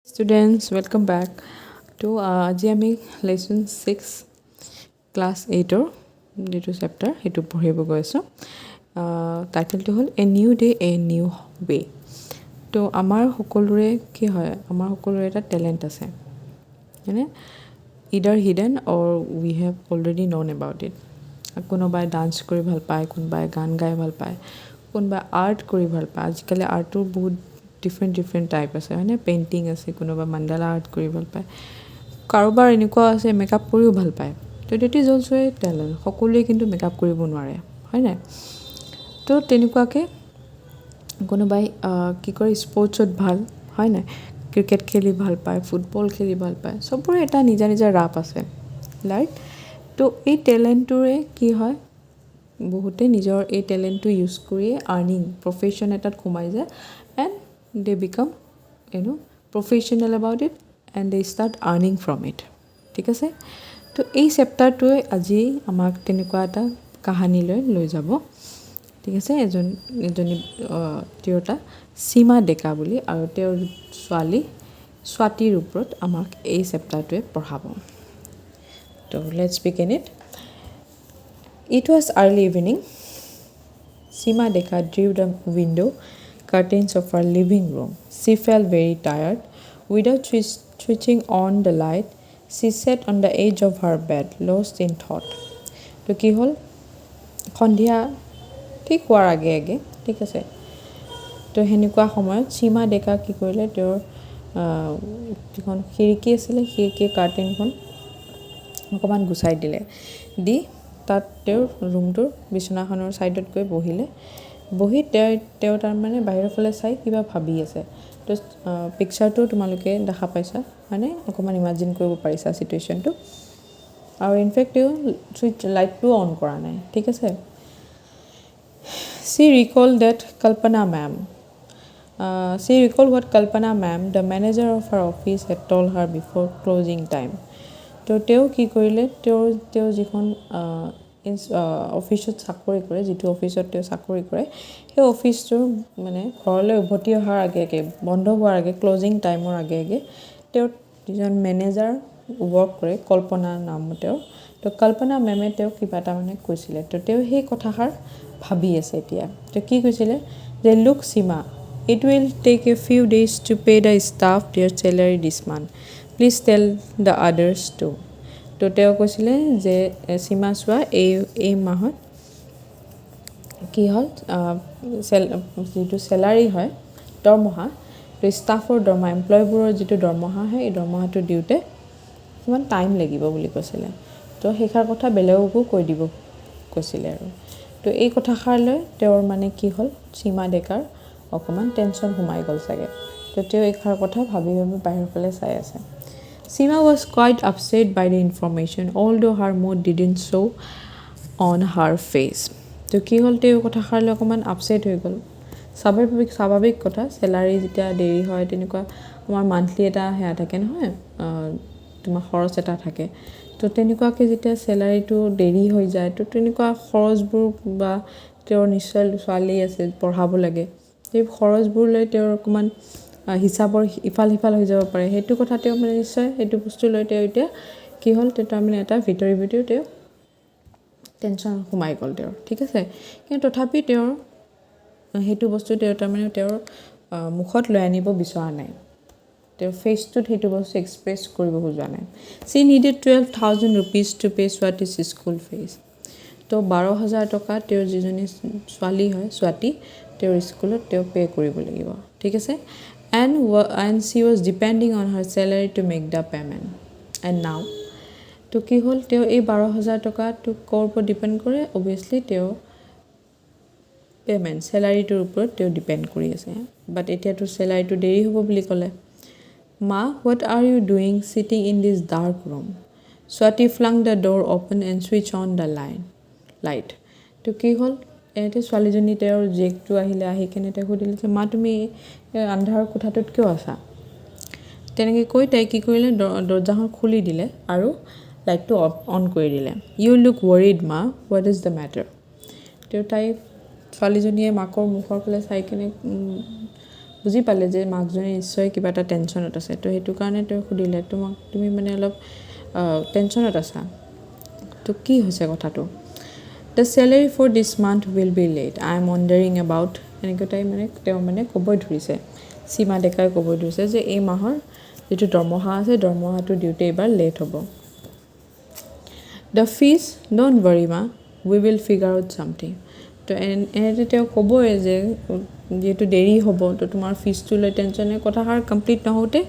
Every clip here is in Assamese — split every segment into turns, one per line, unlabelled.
Students, welcome back to আজি আমি lesson 6 class 8 or যিটো chapter সেইটো পঢ়িব গৈ আছো টাইটেলটো হ'ল a new day a new way তো আমাৰ সকলোৰে কি হয় আমাৰ সকলোৰে এটা টেলেন্ট আছে মানে either hidden or we have already known about it কোনোবাই ডান্স কৰি ভাল পায় কোনোবাই গান গাই ভাল পায় কোনোবাই আৰ্ট কৰি ভাল পায় আজিকালি আৰ্টৰ বহুত different টাইপ আছে মানে পেইন্টিং আছে কোনোবা মণ্ডালা আৰ্ট কৰি ভাল পায় কাৰোবাৰ এনেকুৱা আছে মেকআপ কৰিও ভাল পায় তো it is also a talent সকলোৱে কিন্তু মেকআপ কৰিব নোৱাৰে হয় না তো তেনেকুৱাকে কোনোবাই কি কৰে স্পৰ্টছত ভাল হয় না ক্ৰিকেট খেলি ভাল পায় ফুটবল খেলি ভাল পায় সবৰে এটা নিজা নিজা ৰাপ আছে লাইক তো এই টেলেন্টটোৰে কি হয় বহুতে নিজৰ এই টেলেন্টটো ইউজ কৰি আৰ্নিং প্ৰফেশন এটাত সোমাই যায় and they become professional about it and they start earning from it ঠিক আছে তো এই চেপ্টাৰটোৱে আজি আমাক তেনেকুৱা এটা কাহিনী লৈ যাব ঠিক আছে এজনী তিৰোতা সীমা ডেকা বুলি আৰু তেওঁৰ ছোৱালী স্বাতীৰ ওপৰত আমাক এই চেপ্টাৰটোৱে পঢ়াব তো let's begin it was early evening Seema Deka drew the window curtains of her living room. She felt very tired. Without switching on the light, she sat on the edge of her bed, lost in thought. তো কি হ'ল সন্ধিয়া ঠিক হোৱাৰ আগে ঠিক আছে তো সেনেকুৱা সময়ত সীমা ডেকা কি কৰিলে তেওঁৰ যিখন খিৰিকী আছিলে খিৰিকী কাৰ্টেনখন অকণমান গুচাই দিলে দি তাত তেওঁৰ ৰুমটোৰ বিচনাখনৰ ছাইডত গৈ বহিলে বহি তেওঁ তাৰমানে বাহিৰৰ ফালে চাই কিবা ভাবি আছে তো পিকচাৰটো তোমালোকে দেখা পাইছা মানে অকণমান ইমাজিন কৰিব পাৰিছা চিটুৱেশ্যনটো আৰু ইনফেক্ট তেওঁ ছুইচ লাইটটো অন কৰা নাই ঠিক আছে she recalled what Kalpana ma'am the manager of her office had told her before closing time তো তেওঁ কি কৰিলে তেওঁ যিখন অফিচত চাকৰি কৰে যিটো অফিচত তেওঁ চাকৰি কৰে সেই অফিচটোৰ মানে ঘৰলৈ উভতি অহাৰ আগে বন্ধ হোৱাৰ আগে ক্লোজিং টাইমৰ আগে তেওঁ যিজন মেনেজাৰ ৱৰ্ক কৰে কল্পনা নাম তেওঁ তো কল্পনা মেমে তেওঁ কিবা এটা মানে কৈছিলে তো তেওঁ সেই কথাষাৰ ভাবি আছে এতিয়া তো কি কৈছিলে যে look Seema it will take a few days to pay the staff their salary this month please tell the others too তো তেওঁ কৈছিলে যে সীমা চোৱা এই মাহত কি হ'ল যিটো চেলাৰী হয় দৰমহা তো ষ্টাফৰ দৰমহা এমপ্লয়বোৰৰ যিটো দৰমহা হয় এই দৰমহাটো দিওঁতে কিমান টাইম লাগিব বুলি কৈছিলে তো সেইষাৰ কথা বেলেগকো কৈ দিব কৈছিলে আৰু তো এই কথাষাৰ লৈ তেওঁৰ মানে কি হ'ল সীমা ডেকাৰ অকণমান টেনশ্যন সোমাই গ'ল চাগে তো তেওঁ এইষাৰ কথা ভাবি বাহিৰৰ ফালে চাই আছে Seema was quite upset by the information, although her mood didn't show on her face. তো কি হ'ল তেওঁ কথাষাৰ লৈ অকণমান আপছেট হৈ গ'ল স্বাভাৱিক কথা চেলাৰী যেতিয়া দেৰি হয় তেনেকুৱা আমাৰ মান্থলি এটা সেয়া থাকে নহয় তোমাৰ খৰচ এটা থাকে তো তেনেকুৱাকৈ যেতিয়া চেলাৰীটো দেৰি হৈ যায় তো তেনেকুৱা খৰচবোৰ বা তেওঁৰ নিশ্চয় ছোৱালী আছে পঢ়াব লাগে সেই খৰচবোৰ লৈ তেওঁৰ অকণমান হিচাপৰ ইফাল সিফাল হৈ যাব পাৰে সেইটো কথা তেওঁ মানে নিশ্চয় সেইটো বস্তু লৈ তেওঁ এতিয়া কি হ'ল তেওঁ তাৰমানে এটা ভিতৰি তেওঁ টেনশ্যন সোমাই গ'ল তেওঁৰ ঠিক আছে কিন্তু তথাপি তেওঁৰ সেইটো বস্তু তেওঁ তাৰমানে তেওঁৰ মুখত লৈ আনিব বিচৰা নাই তেওঁৰ ফেচটোত সেইটো বস্তু এক্সপ্ৰেছ কৰিব খোজা নাই she needed 12,000 rupees to pay Swati's school fees তো 12,000 টকা তেওঁৰ যিজনী ছোৱালী হয় স্বাতী তেওঁৰ স্কুলত তেওঁ পে' কৰিব লাগিব ঠিক আছে and she was depending on her salary to make the payment and now তো কি হ'ল তেওঁ এই 12,000 টকাটো ক'ৰ ওপৰত ডিপেণ্ড কৰে অবভিয়াছলি তেওঁ পে'মেণ্ট চেলাৰীটোৰ ওপৰত তেওঁ ডিপেণ্ড কৰি আছে বাট এতিয়াতো চেলাৰীটো দেৰি হ'ব বুলি ক'লে মা what are you doing sitting in this dark room Swati flung the door open and switched on the light তো কি হ'ল এতে ছোৱালীজনী তেওঁৰ জেকটো আহি কেনে তেওঁ সুধিলে যে মা তুমি আন্ধাৰ কোঠাটোত কিয় আছা তেনেকৈ কৈ তাই কি কৰিলে দৰজাখন খুলি দিলে আৰু লাইটটো অন কৰি দিলে ইউ লুক ৱৰিড মা হোৱাট ইজ দ্য মেটাৰ তেওঁ তাই ছোৱালীজনীয়ে মাকৰ মুখৰ ফালে চাই কেনে বুজি পালে যে মাকজনী নিশ্চয় কিবা এটা টেনশ্যনত আছে তো সেইটো কাৰণে তেওঁ সুধিলে তুমি মানে অলপ টেনশ্যনত আছা তো কি হৈছে কথাটো the salary for this month will be late I am wondering about এনেকৈ তাই মানে তেওঁ মানে ক'বই ধৰিছে সীমা ডেকাই ক'বই ধৰিছে যে এই মাহৰ যিটো দৰমহা আছে দৰমহাটো দিওঁতে এইবাৰ লেট হ'ব দ্য ফিজ ডণ্ট ৱৰি মা উই উইল ফিগাৰ আউট ছামথিং তো এনেতে তেওঁ ক'বই যে যিহেতু দেৰি হ'ব তো তোমাৰ ফিজটো লৈ টেনশ্যনে কথাষাৰ কমপ্লিট নহওঁতে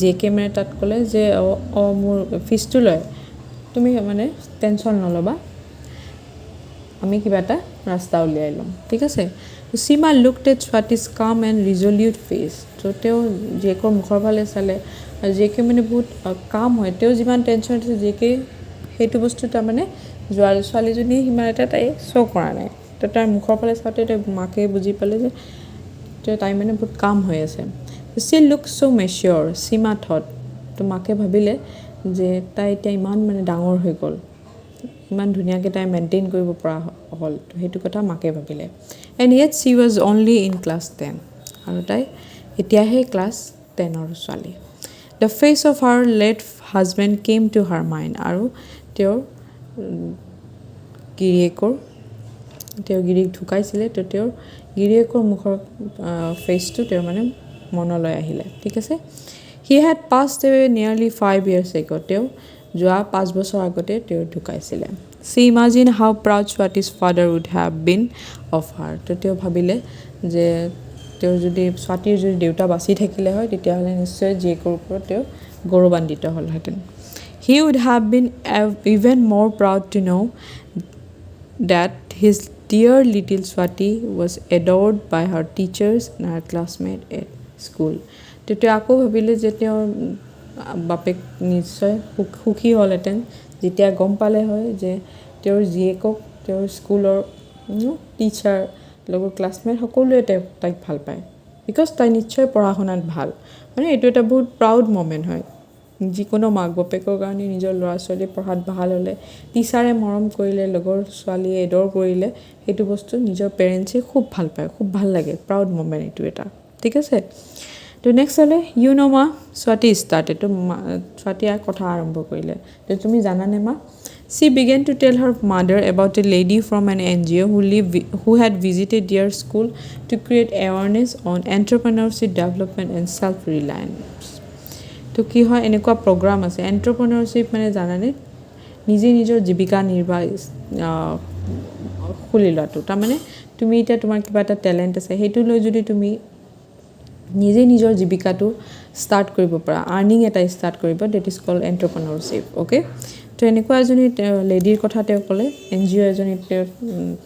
জে কে মানে তাত ক'লে যে মোৰ ফিজটো লয় তুমি মানে টেনশ্যন নল'বা আমি কিবা এটা ৰাস্তা উলিয়াই ল'ম ঠিক আছে সীমা লুকড এট স্বাতিজ কাম এণ্ড ৰিজলিউট ফেচ তো তেওঁ জেকৰ মুখৰ ফালে চালে আৰু জেকে মানে বহুত কাম হয় তেওঁ যিমান টেনশ্যন আছে জেকে সেইটো বস্তু তাৰমানে ছোৱালীজনী সিমান এটা তাই শ্ব' কৰা নাই তো তাইৰ মুখৰ ফালে চাওঁতে তাই মাকে বুজি পালে যে তাই মানে বহুত কাম হৈ আছে চি লুক চ' মেচিয়ৰ সীমা থট তো মাকে ভাবিলে যে তাই এতিয়া ইমান মানে ডাঙৰ হৈ গ'ল ইমান ধুনীয়াকৈ তাই মেইনটেইন কৰিব পৰা হ'ল তো সেইটো কথা মাকে ভাবিলে and yet she was only in class 10 আৰু তাই এতিয়াহে ক্লাছ 10ৰ ছোৱালী the face of her late husband came to her mind আৰু তেওঁৰ গিৰিয়েক ঢুকাইছিলে তো তেওঁৰ গিৰিয়েকৰ মুখৰ ফেচটো তেওঁৰ মানে মনলৈ আহিলে ঠিক আছে he had passed away nearly 5 years ago তেওঁ যোৱা 5 বছৰ আগতে তেওঁ ঢুকাইছিলে she imagine how proud Swati's father would have been of her তো তেওঁ ভাবিলে যে তেওঁৰ যদি স্বাতিৰ যদি দেউতা বাচি থাকিলে হয় তেতিয়াহ'লে নিশ্চয় জীয়েকৰ ওপৰত তেওঁ গৌৰৱান্বিত হ'লহেঁতেন he would have been even more proud to know' that his dear little Swati was adored by her teachers and her classmates at school. তেতিয়া আকৌ ভাবিলে যে তেওঁৰ বাপেক নিশ্চয় সুখী হ'লহেঁতেন যেতিয়া গম পালে হয় যে তেওঁৰ জীয়েকক তেওঁৰ স্কুলৰ টিচাৰ লগৰ ক্লাছমেট সকলোৱে তাইক ভাল পায় বিকজ তাই নিশ্চয় পঢ়া শুনাত ভাল মানে এইটো এটা বহুত প্ৰাউড মমেণ্ট হয় যিকোনো মাক বাপেকৰ কাৰণে নিজৰ ল'ৰা ছোৱালী পঢ়াত ভাল হ'লে টিচাৰে মৰম কৰিলে লগৰ ছোৱালীয়ে এডৰ কৰিলে সেইটো বস্তু নিজৰ পেৰেণ্টছে খুব ভাল পায় খুব ভাল লাগে প্ৰাউড মমেণ্ট এইটো এটা ঠিক আছে তো নেক্সট হ'লে ইউ ন' মা স্বাতি ষ্টাৰ্টেড তো স্বাতীয়ে কথা আৰম্ভ কৰিলে তো তুমি জানানে মা C began to tell her mother about a lady from an NGO who had visited their school to create awareness on entrepreneurship development and self-reliance তো কি হয় এনেকুৱা প্ৰগ্ৰাম আছে এণ্টাৰপ্ৰেনাৰশ্বিপ মানে জানানে নিজে নিজৰ জীৱিকা নিৰ্বাহ খুলি লোৱাটো তাৰমানে তুমি এতিয়া তোমাৰ কিবা এটা টেলেণ্ট আছে সেইটো লৈ যদি তুমি নিজে নিজৰ জীৱিকাটো ষ্টাৰ্ট কৰিব পাৰা আৰ্নিং এটা ষ্টাৰ্ট কৰিব ডেট ইজ কল্ড এণ্টাৰপ্ৰেনাৰশ্বিপ অ'কে তো এনেকুৱা এজনী লেডিৰ কথা তেওঁ ক'লে NGO এজনী তেওঁ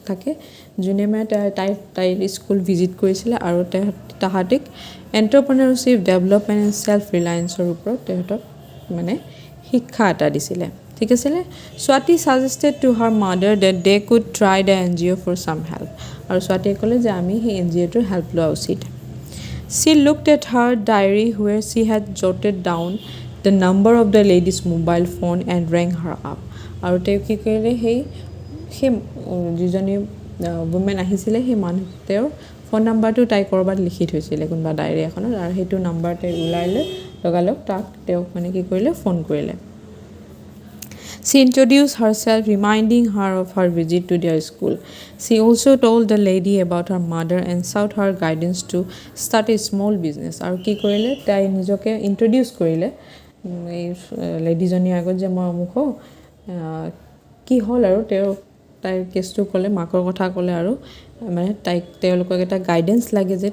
থাকে যোনে মানে তাইৰ স্কুল ভিজিট কৰিছিলে আৰু তাহাঁতিক এণ্টাৰপ্ৰেনাৰশ্বিপ ডেভেলপমেণ্ট এণ্ড ছেল্ফ ৰিলায়েন্সৰ ওপৰত তেহঁতক মানে শিক্ষা এটা দিছিলে ঠিক আছিলে Swati suggested to her mother that they could try the NGO for some help আৰু স্বাতীয়ে ক'লে যে আমি সেই NGOটোৰ হেল্প লোৱা উচিত she looked at her diary where she had jotted down the number of the lady's mobile phone and rang her up আৰু তেওঁ কি কৰিলে সেই যিজনী ৱুমেন আহিছিলে সেই মানুহ তেওঁৰ ফোন নাম্বাৰটো তাই ক'ৰবাত লিখি থৈছিলে কোনোবা ডায়েৰী এখনত আৰু সেইটো নাম্বাৰ তাই ওলাই লৈ লগালগ তেওঁক মানে কি কৰিলে ফোন কৰিলে She introduced herself, reminding her of her visit to their school. She also told the lady about her mother and sought her guidance to start a small business. আৰু কি কৰিলে তাই নিজকে ইন্ট্ৰডিউচ কৰিলে এই লেডিজনীৰ আগত যে মই অমুক কি হ'ল আৰু তাইৰ কেছটো ক'লে মাকৰ কথা ক'লে আৰু মানে তেওঁলোকক এটা গাইডেন্স লাগে যে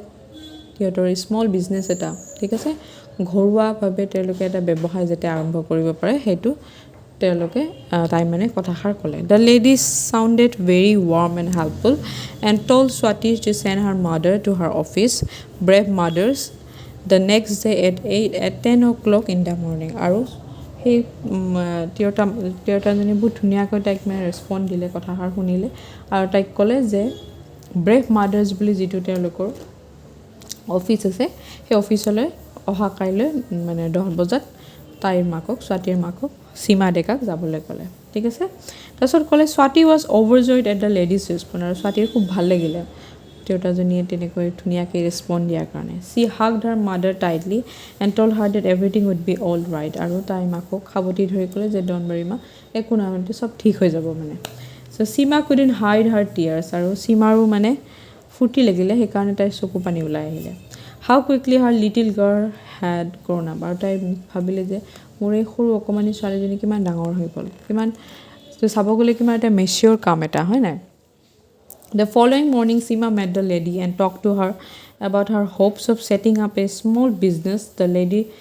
সিহঁতৰ স্মল বিজনেছ এটা ঠিক আছে ঘৰুৱাভাৱে তেওঁলোকে এটা ব্যৱসায় যাতে আৰম্ভ কৰিব পাৰে সেইটো তেওঁলোকে তাই মানে কথাষাৰ ক'লে the lady sounded very warm and helpful and told Swati to send her mother to her office Brave Mothers the next day at 10 o'clock in the morning আৰু সেই তিৰোতাজনী বহুত ধুনীয়াকৈ তাইক মানে ৰেচপণ্ড দিলে কথাষাৰ শুনিলে আৰু তাইক ক'লে যে ব্ৰেভ মাদাৰ্ছ বুলি যিটো তেওঁলোকৰ অফিচ আছে সেই অফিচলৈ অহা কাইলৈ মানে 10 বজাত তাইৰ মাকক স্বাতীৰ মাকক সীমা ডেকাক যাবলৈ ক'লে ঠিক আছে তাৰপিছত ক'লে Swati was overjoyed at the lady's response আৰু স্বাতীৰ খুব ভাল লাগিলে দেউতাজনীয়ে তেনেকৈ ধুনীয়াকৈ ৰেচপণ্ড দিয়াৰ কাৰণে she hugged her mother tightly and told her that everything would be all right আৰু তাই মাকক সাৱটি ধৰি ক'লে যে ডন বাৰী মা একো নহয় মানে চব ঠিক হৈ যাব মানে চ' সীমা কুডিন হাইড হাৰ টিয়াৰ্ছ আৰু সীমাৰো মানে ফূৰ্তি লাগিলে সেইকাৰণে তাইৰ চকু পানী ওলাই আহিলে হাউ কুইকলি হাৰ লিটিল গাৰ্ল হেড গ্ৰ'ন আপ আৰু তাই ভাবিলে যে মোৰ এই সৰু অকণমানি ছোৱালীজনী কিমান ডাঙৰ হৈ গ'ল কিমান চাব গ'লে কিমান এটা মেচিয়ৰ কাম এটা হয় নাই The following morning, Seema met the lady and talked to her about her hopes of setting up a small business. The lady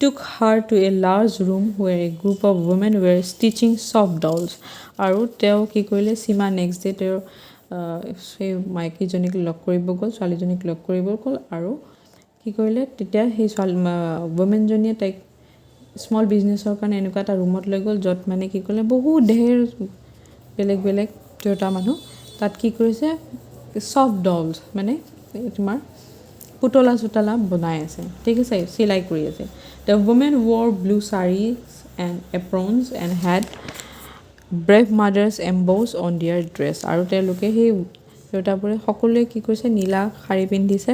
took her to a large room where a group of women were stitching soft dolls. আৰু তেওঁ কি কৰিলে সীমা নেক্সট ডে তেওঁৰ সেই মাইকীজনীক লগ কৰিব গ'ল ছোৱালীজনীক লগ কৰিব গ'ল আৰু কি কৰিলে তেতিয়া সেই ৱমেনজনীয়ে তাইক স্মল বিজনেছৰ কাৰণে এনেকুৱা এটা ৰুমত লৈ গ'ল য'ত মানে কি কৰিলে বহুত ঢেৰ বেলেগ বেলেগ তিৰোতা মানুহ তাত কি কৰিছে ছফ্ট ডলছ মানে তোমাৰ পুতলা চোতলা বনাই আছে ঠিক আছে চিলাই কৰি আছে the women wore blue saris and aprons and had Brave Mothers embossed on their dress আৰু তেওঁলোকে সেই তিৰোতাবোৰে সকলোৱে কি কৰিছে নীলা শাৰী পিন্ধিছে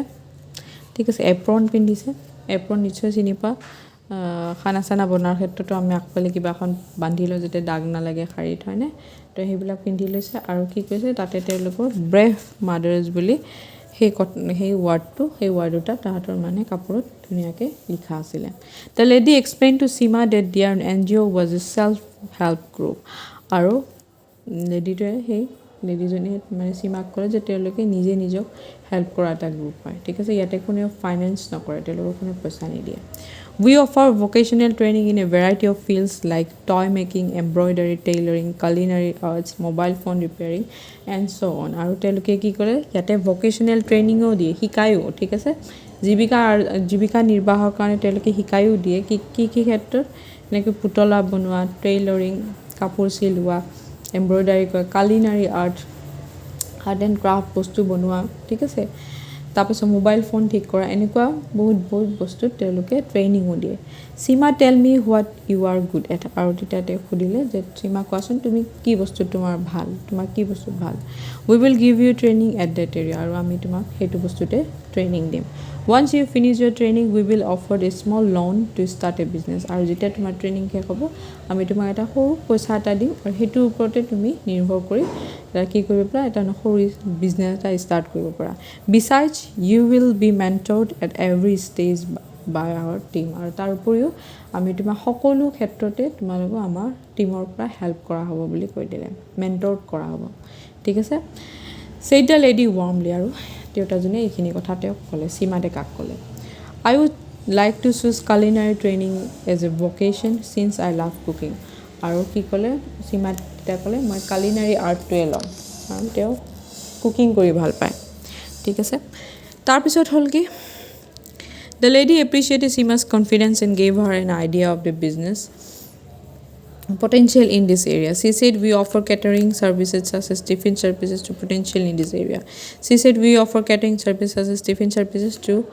ঠিক আছে এপ্ৰন পিন্ধিছে এপ্ৰন নিশ্চয় চিনি পোৱা খানা চানা বনোৱাৰ ক্ষেত্ৰতো আমি আগফালে কিবা এখন বান্ধি লওঁ যাতে দাগ নালাগে শাৰীত হয়নে তো সেইবিলাক পিন্ধি লৈছে আৰু কি কৈছে তাতে তেওঁলোকৰ ব্ৰেভ মাদাৰ্ছ বুলি সেই ৱাৰ্ড দুটা তাহাঁতৰ মানে কাপোৰত ধুনীয়াকৈ লিখা আছিলে the lady explain to Seema that দিয়াৰ NGO was a self help group আৰু লেডিটোৱে সেই লেডিজনীয়ে মানে সীমাক ক'লে যে তেওঁলোকে নিজে নিজক হেল্প কৰা এটা গ্ৰুপ হয় ঠিক আছে ইয়াতে কোনেও ফাইনেন্স নকৰে তেওঁলোকক কোনো পইচা নিদিয়ে We offer vocational training in a variety of fields like toy making, embroidery, tailoring, culinary arts, mobile phone repairing, and so on. আৰু তেওঁলোকে কি কৰে ইয়াতে ভকেশ্যনেল ট্ৰেইনিঙো দিয়ে শিকায়ো ঠিক আছে জীৱিকা নিৰ্বাহৰ কাৰণে তেওঁলোকে শিকায়ো দিয়ে কি ক্ষেত্ৰত এনেকৈ পুতলা বনোৱা টেইলৰিং কাপোৰ চিলোৱা এম্ব্ৰইডাৰী কৰা কালিনাৰী আৰ্ট এণ্ড ক্ৰাফ্ট বস্তু বনোৱা ঠিক আছে তাৰপিছত মোবাইল ফোন ঠিক কৰা এনেকুৱা বহুত বস্তুত তেওঁলোকে ট্ৰেইনিঙো দিয়ে Seema tell me what you are good at আৰু তেতিয়া তেওঁ সুধিলে যে সীমা কোৱাচোন তুমি কি বস্তু তোমাৰ কি বস্তু ভাল we will give you training at that area আৰু আমি তোমাক সেইটো বস্তুতে ট্ৰেইনিং দিম once you finish your training we will offer a small loan to start a business আৰু যেতিয়া তোমাৰ ট্ৰেইনিং শেষ হ'ব আমি তোমাক এটা সৰু পইচা এটা দিম আৰু সেইটোৰ ওপৰতে তুমি নিৰ্ভৰ কৰি কি কৰিব পাৰা এটা সৰু বিজনেছ এটা ষ্টাৰ্ট কৰিব পাৰা besides you will be mentored at every stage by our team আৰু তাৰ উপৰিও আমি তোমাৰ সকলো ক্ষেত্ৰতে তোমালোকক আমাৰ টীমৰ পৰা হেল্প কৰা হ'ব বুলি কৈ দিলে মেণ্টৰ্ড কৰা হ'ব ঠিক আছে ছেইড দ্য লেডি ৱাৰ্মলি আৰু দেউতাজনে এইখিনি কথা তেওঁক ক'লে সীমা ডেকাক ক'লে I would like to choose culinary training as a vocation since I love cooking আৰু কি ক'লে সীমা তেতিয়া ক'লে মই কালিনাৰী আৰ্টটোৱে ল'ম কাৰণ তেওঁ কুকিং কৰি ভাল পায় ঠিক আছে তাৰপিছত হ'ল কি The lady appreciated Seema's confidence and gave her an idea of the business potential in this area. She said, we offer catering services such as tiffin services to potential in this area. She said, we offer catering services such as tiffin services to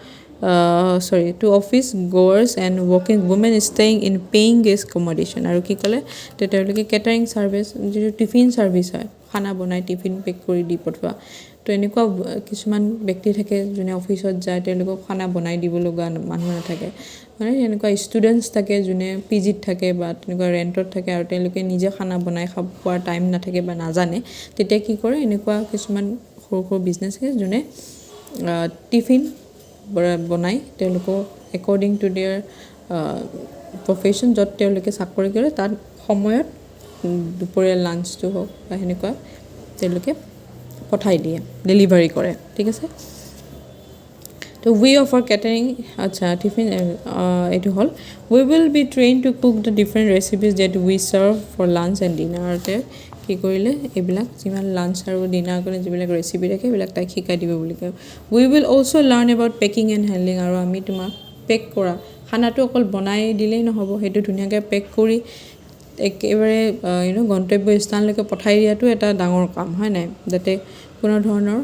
office goers and working women staying in paying guest accommodation. আৰু কি ক'লে তেওঁলোকে কেটাৰিং ছাৰ্ভিচ যিটো টিফিন ছাৰ্ভিচ হয় খানা বনাই টিফিন পেক কৰি দি পঠোৱা তো এনেকুৱা কিছুমান ব্যক্তি থাকে যোনে অফিচত যায় তেওঁলোকক খানা বনাই দিব লগা মানুহ নাথাকে মানে এনেকুৱা ষ্টুডেণ্টছ থাকে যোনে পিজিত থাকে বা তেনেকুৱা ৰেণ্টত থাকে আৰু তেওঁলোকে নিজে খানা বনাই খোৱাৰ টাইম নাথাকে বা নাজানে তেতিয়া কি কৰে এনেকুৱা কিছুমান সৰু বিজনেছ আছে যোনে টিফিন বনাই তেওঁলোকক একৰ্ডিং টু দেয়াৰ প্ৰফেশ্যন য'ত তেওঁলোকে চাকৰি কৰে তাত সময়ত দুপৰীয়া লাঞ্চটো হওক বা সেনেকুৱা তেওঁলোকে পঠাই দিয়ে ডেলিভাৰী কৰে ঠিক আছে তো উই অফাৰ কেটাৰিং আচ্ছা টিফিন এইটো হ'ল we will be train to cook the different recipes that we serve for lunch and ডিনাৰতে কি কৰিলে এইবিলাক যিমান লাঞ্চ আৰু ডিনাৰ কাৰণে যিবিলাক ৰেচিপি থাকে সেইবিলাক তাইক শিকাই দিব বুলি কয় we will also' learn about packing and handling আৰু আমি তোমাক পেক কৰা খানাটো অকল বনাই দিলেই নহ'ব সেইটো ধুনীয়াকৈ পেক কৰি একেবাৰে গন্তব্য স্থানলৈকে পঠাই দিয়াটো এটা ডাঙৰ কাম হয় নাই যাতে কোনো ধৰণৰ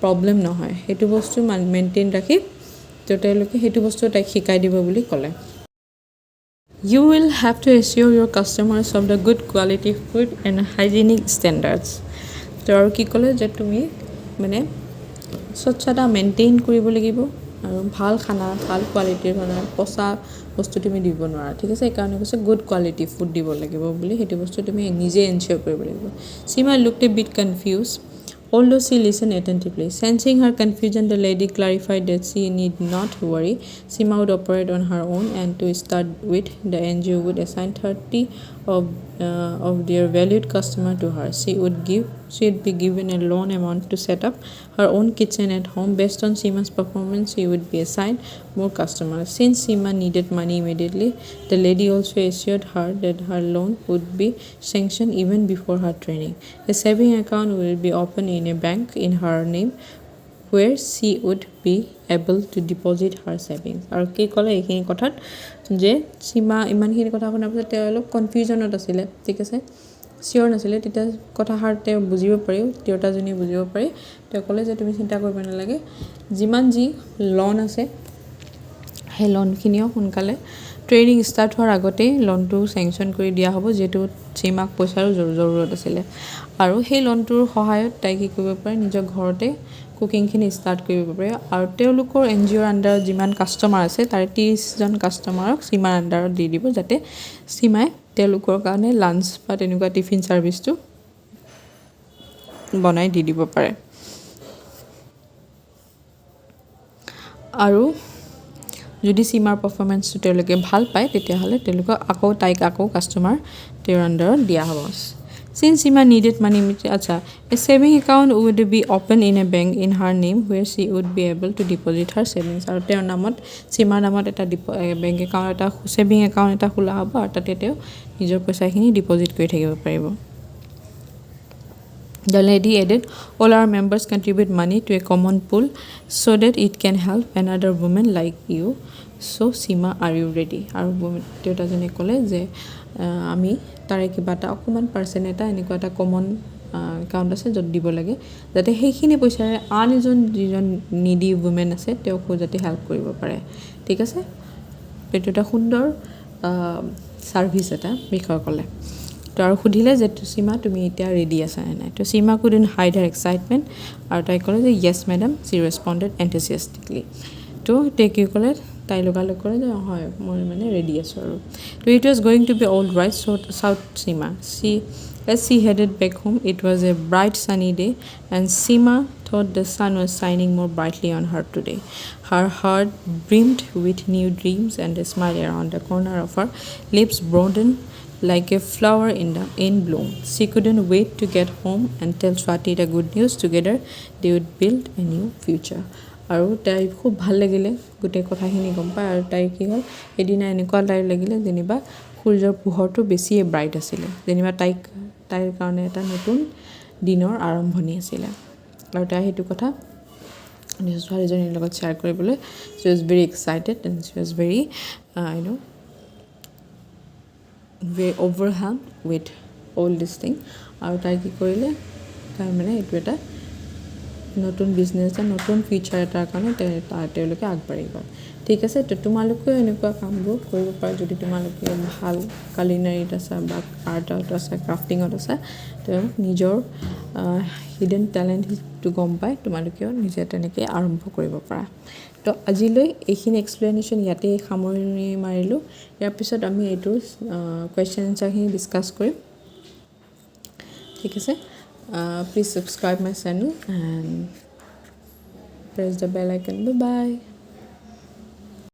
প্ৰব্লেম নহয় সেইটো বস্তু মেইনটেইন ৰাখি তো তেওঁলোকে সেইটো বস্তু তাইক শিকাই দিব বুলি ক'লে You will have to assure your customers of the good quality food and hygienic standards. তো আৰু কি ক'লে যে তুমি মানে স্বচ্ছতা মেইনটেইন কৰিব লাগিব আৰু ভাল খানা ভাল কোৱালিটিৰ খানা পচা বস্তু তুমি দিব নোৱাৰা ঠিক আছে সেইকাৰণে কৈছে গুড কোৱালিটি ফুড দিব লাগিব বুলি সেইটো বস্তু তুমি নিজে এনচিয়ৰ কৰিব লাগিব Seema looked a bit confused although she listened attentively sensing her confusion the lady clarified that she need not worry Seema would operate on her own and to start with the NGO would assign 30 of their valued customer to her she would be given a loan amount to set up her own kitchen at home based on Seema's performance she would be assigned more customers since Seema needed money immediately the lady also assured her that her loan would be sanctioned even before her training a saving account will be opened in a bank in her name where she would be able to deposit her savings আৰু কি ক'লে এইখিনি কথাত যে Seema ইমানখিনি কথা শুনাৰ পিছত তেওঁ অলপ কনফিউজনত আছিলে ঠিক আছে চিয়ৰ নাছিলে তেতিয়া কথাষাৰ তেওঁ বুজিব পাৰি তিৰোতাজনী বুজিব পাৰি তেওঁ ক'লে যে তুমি চিন্তা কৰিব নালাগে যিমান যি লোন আছে সেই লোনখিনিও সোনকালে ট্ৰেইনিং ষ্টাৰ্ট হোৱাৰ আগতেই লোনটো চেংচন কৰি দিয়া হ'ব যেটো Seemaক পইচাৰ জৰুৰত আছিলে আৰু সেই লোনটোৰ সহায়ত তাই কি কৰিব পাৰে নিজৰ ঘৰতে কুকিংখিনি ষ্টাৰ্ট কৰিব পাৰে আৰু তেওঁলোকৰ এনজিঅ'ৰ আণ্ডাৰত যিমান কাষ্টমাৰ আছে তাৰে 30 জন কাষ্টমাৰক Seemaৰ আণ্ডাৰত দি দিব যাতে Seemaই তেওঁলোকৰ কাৰণে লাঞ্চ বা তেনেকুৱা টিফিন সাৰ্ভিসটো বনাই দি দিব পাৰে আৰু যদি Seemaৰ পাৰফৰমেন্সটো তেওঁলোকে ভাল পায় তেতিয়াহলে তেওঁলোকক আকৌ কাষ্টমাৰ তেওঁৰ আণ্ডাৰত দিয়া হ'ব Since Seema needed money acha a saving account would be opened in a bank in her name where she would be able to deposit her savings আৰু তেওঁৰ নামত Seemaৰ নামত এটা বেংক একাউণ্ট এটা সেভিং একাউণ্ট এটা খোলা হ'ব আৰু তাতে তেওঁ নিজৰ পইচাখিনি ডিপোজিট কৰি থাকিব পাৰিব The lady added, all our members contribute money to a common pool so that it can help another woman like you. So, Seema, are you ready? আৰু দেউতাজনে ক'লে যে আমি তাৰে কিবা এটা অকমান পাৰ্চেন্ট এটা এনেকুৱা এটা কমন একাউণ্ট আছে য'ত দিব লাগে যাতে সেইখিনি পইচাৰে আন যিজন নিডি ওমেন আছে তেওঁকো যাতে হেল্প কৰিব পাৰে ঠিক আছে এইটো এটা সুন্দৰ সাৰ্ভিস এটা বিষয় ক'লে তো আৰু খুদিলে যে Seema তুমি এতিয়া ৰেডি আছা নাই তো Seema couldn't hide her excitement আৰু তাই ক'লে যে yes madam she responded enthusiastically তো কি ক'লে তাই লগালগ কৰে যে হয় মই মানে ৰেডি আছো আৰু তো it was going to be all right so south Seema as she headed back home it was a bright sunny day and Seema thought the sun was shining more brightly on her today her heart brimmed with new dreams and a smile around the corner of her lips broadened like a flower in bloom. She couldn't wait to get home and tell Swati the good news. Together, they would build a new future. আৰু তাই খুব ভাল লাগিলে গোটেই কথাখিনি গম পায় আৰু তাই কি হ'ল এদিনা এনেকুৱা লাগিলে যেনিবা সূৰ্যৰ পোহৰটো বেছিয়ে ব্ৰাইট আছিলে যেনিবা তাইৰ কাৰণে এটা নতুন দিনৰ আৰম্ভণি আছিলে আৰু তাই সেইটো কথা নিজৰ ছোৱালীজনীৰ লগত শ্বেয়াৰ কৰিবলৈ she was very excited and she was very very overwhelmed with all this thing আৰু তাই কি কৰিলে তাই মানে এইটো এটা নতুন বিজনেছ এটা নতুন ফিউচাৰ এটাৰ কাৰণে তেওঁলোকে আগবাঢ়ি গ'ল ঠিক আছে তো তোমালোকেও এনেকুৱা কামবোৰ কৰিব পাৰা যদি তোমালোকে ভাল কালিনাৰীত আছা বা আৰ্টত আছা ক্ৰাফটিঙত আছা তো নিজৰ হিডেন টেলেণ্টটো গম পাই তোমালোকেও নিজে তেনেকৈ আৰম্ভ কৰিব পাৰা তো আজিলৈ এইখিনি এক্সপ্লেনেশ্যন ইয়াতে সামৰণি মাৰিলোঁ ইয়াৰ পিছত আমি এইটো কুৱেশ্যন এনচাৰখিনি ডিছকাছ কৰিম ঠিক আছে please subscribe my channel and press the bell icon bye bye